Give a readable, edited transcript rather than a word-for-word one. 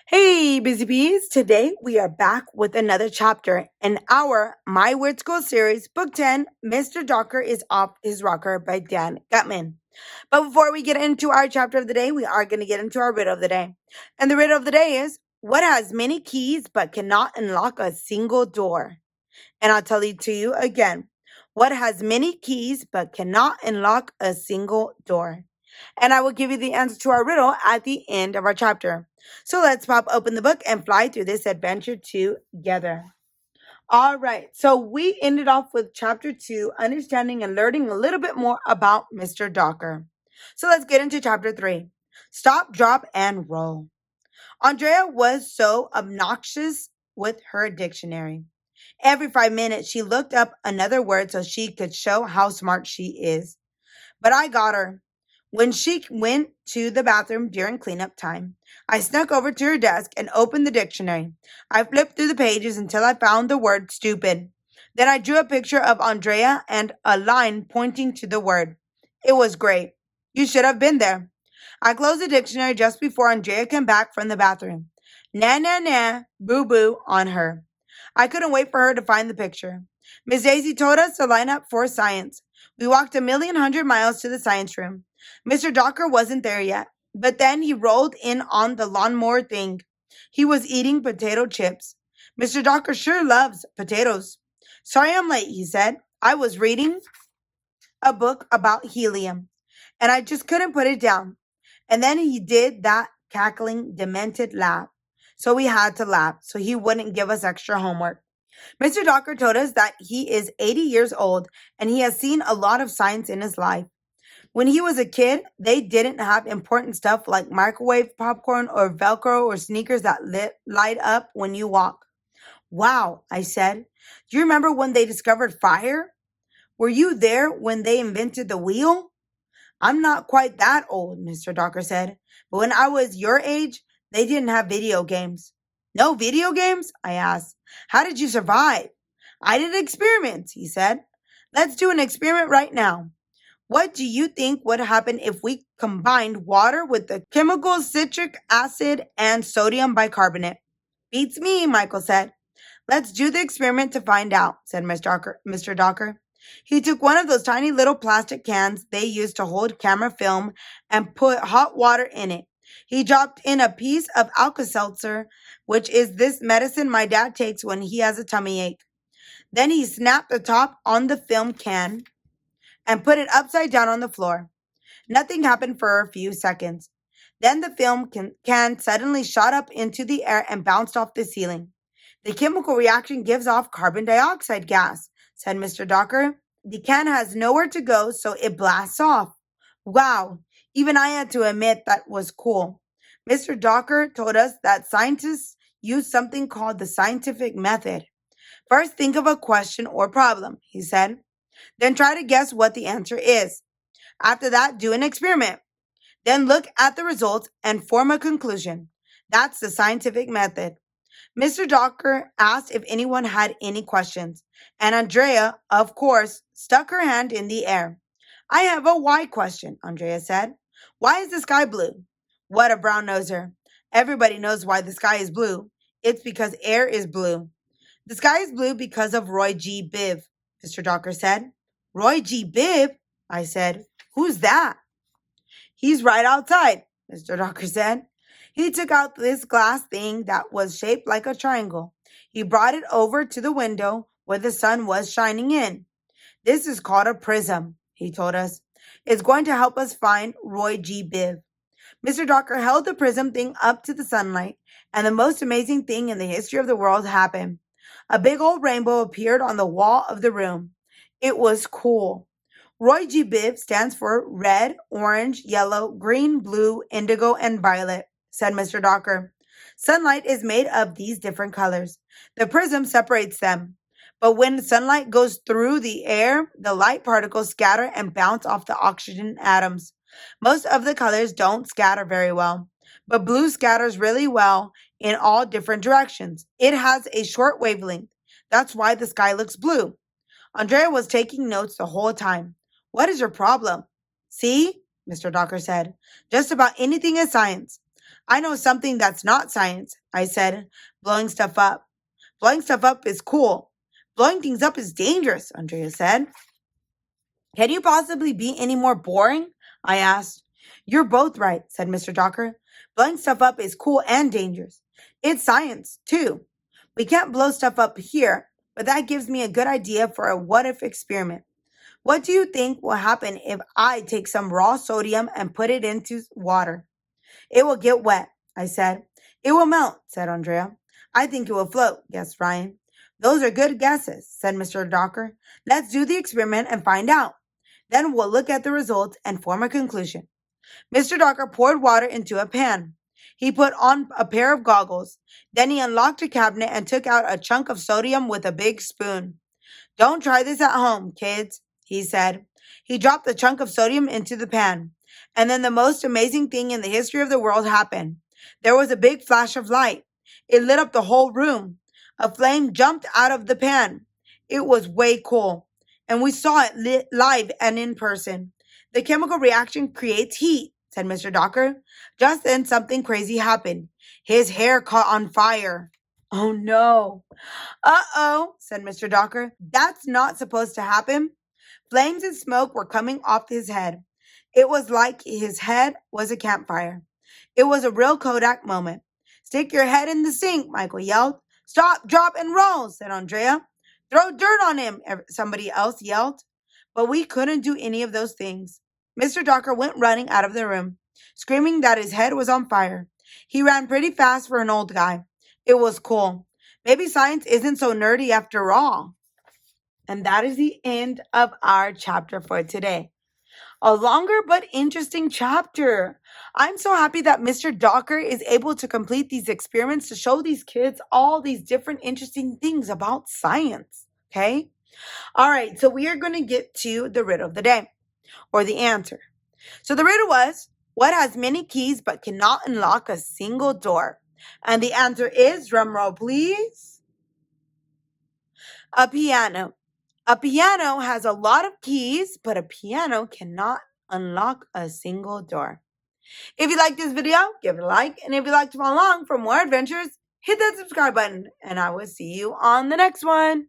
Hey, busy bees. Today we are back with another chapter in our My Weird School series, Book 10, Mr. Docker is Off His Rocker by Dan Gutman. But before we get into our chapter of the day, we are going to get into our riddle of the day. And the riddle of the day is, what has many keys but cannot unlock a single door? And I'll tell it to you again. What has many keys but cannot unlock a single door? And I will give you the answer to our riddle at the end of our chapter. So let's pop open the book and fly through this adventure together. All right, so we ended off with chapter 2, understanding and learning a little bit more about Mr. Docker. So let's get into chapter 3. Stop, drop, and roll. Andrea was so obnoxious with her dictionary. Every 5 minutes, she looked up another word so she could show how smart she is. But I got her. When she went to the bathroom during cleanup time, I snuck over to her desk and opened the dictionary. I flipped through the pages until I found the word stupid. Then I drew a picture of Andrea and a line pointing to the word. It was great. You should have been there. I closed the dictionary just before Andrea came back from the bathroom. Nah, nah, nah, boo boo on her. I couldn't wait for her to find the picture. Miss Daisy told us to line up for science. We walked 1,100,000 miles to the science room. Mr. Docker wasn't there yet, but then he rolled in on the lawnmower thing. He was eating potato chips. Mr. Docker sure loves potatoes. Sorry I'm late, he said. I was reading a book about helium, and I just couldn't put it down. And then he did that cackling, demented laugh. So we had to laugh so he wouldn't give us extra homework. Mr. Docker told us that he is 80 years old and he has seen a lot of science in his life. When he was a kid, they didn't have important stuff like microwave popcorn or Velcro or sneakers that light up when you walk. Wow, I said. Do you remember when they discovered fire? Were you there when they invented the wheel? I'm not quite that old, Mr. Docker said. But when I was your age, they didn't have video games. No video games? I asked. How did you survive? I did experiments, he said. Let's do an experiment right now. What do you think would happen if we combined water with the chemicals citric acid and sodium bicarbonate? Beats me, Michael said. Let's do the experiment to find out, said Mr. Docker. He took one of those tiny little plastic cans they use to hold camera film and put hot water in it. He dropped in a piece of Alka-Seltzer, which is this medicine my dad takes when he has a tummy ache. Then he snapped the top on the film can and put it upside down on the floor. Nothing happened for a few seconds. Then the film can suddenly shot up into the air and bounced off the ceiling. The chemical reaction gives off carbon dioxide gas, said Mr. Docker. The can has nowhere to go, so it blasts off. Wow, even I had to admit that was cool. Mr. Docker told us that scientists use something called the scientific method. First, think of a question or problem, he said. Then try to guess what the answer is. After that, do an experiment. Then look at the results and form a conclusion. That's the scientific method. Mr. Docker asked if anyone had any questions, and Andrea, of course, stuck her hand in the air. I have a why question, Andrea said. Why is the sky blue? What a brown-noser. Everybody knows why the sky is blue. It's because air is blue. The sky is blue because of Roy G. Biv, Mr. Docker said. Roy G. Biv? I said. Who's that? He's right outside, Mr. Docker said. He took out this glass thing that was shaped like a triangle. He brought it over to the window where the sun was shining in. This is called a prism, he told us. It's going to help us find Roy G. Biv. Mr. Docker held the prism thing up to the sunlight, and the most amazing thing in the history of the world happened. A big old rainbow appeared on the wall of the room. It was cool. Roy G. Biv stands for red, orange, yellow, green, blue, indigo, and violet, said Mr. Docker. Sunlight is made of these different colors. The prism separates them. But when sunlight goes through the air, the light particles scatter and bounce off the oxygen atoms. Most of the colors don't scatter very well, but blue scatters really well in all different directions. It has a short wavelength. That's why the sky looks blue. Andrea was taking notes the whole time. What is your problem? See, Mr. Docker said. Just about anything is science. I know something that's not science, I said, blowing stuff up. Blowing stuff up is cool. Blowing things up is dangerous, Andrea said. Can you possibly be any more boring? I asked. You're both right, said Mr. Docker. Blowing stuff up is cool and dangerous. It's science, too. We can't blow stuff up here, but that gives me a good idea for a what-if experiment. What do you think will happen if I take some raw sodium and put it into water? It will get wet, I said. It will melt, said Andrea. I think it will float, guessed Ryan. Those are good guesses, said Mr. Docker. Let's do the experiment and find out. Then we'll look at the results and form a conclusion. Mr. Docker poured water into a pan. He put on a pair of goggles. Then he unlocked a cabinet and took out a chunk of sodium with a big spoon. Don't try this at home, kids, he said. He dropped the chunk of sodium into the pan. And then the most amazing thing in the history of the world happened. There was a big flash of light. It lit up the whole room. A flame jumped out of the pan. It was way cool. And we saw it lit live and in person. The chemical reaction creates heat, said Mr. Docker. Just then something crazy happened. His hair caught on fire. Oh no. Uh-oh, said Mr. Docker. That's not supposed to happen. Flames and smoke were coming off his head. It was like his head was a campfire. It was a real Kodak moment. Stick your head in the sink, Michael yelled. Stop, drop, and roll, said Andrea. Throw dirt on him, somebody else yelled. But we couldn't do any of those things. Mr. Docker went running out of the room, screaming that his head was on fire. He ran pretty fast for an old guy. It was cool. Maybe science isn't so nerdy after all. And that is the end of our chapter for today. A longer but interesting chapter. I'm so happy that Mr. Docker is able to complete these experiments to show these kids all these different interesting things about science. Okay? All right, so we are going to get to the riddle of the day, or the answer. So the riddle was, what has many keys but cannot unlock a single door? And the answer is, drumroll please, a piano. A piano has a lot of keys, but a piano cannot unlock a single door. If you like this video, give it a like. And if you'd like to follow along for more adventures, hit that subscribe button. And I will see you on the next one.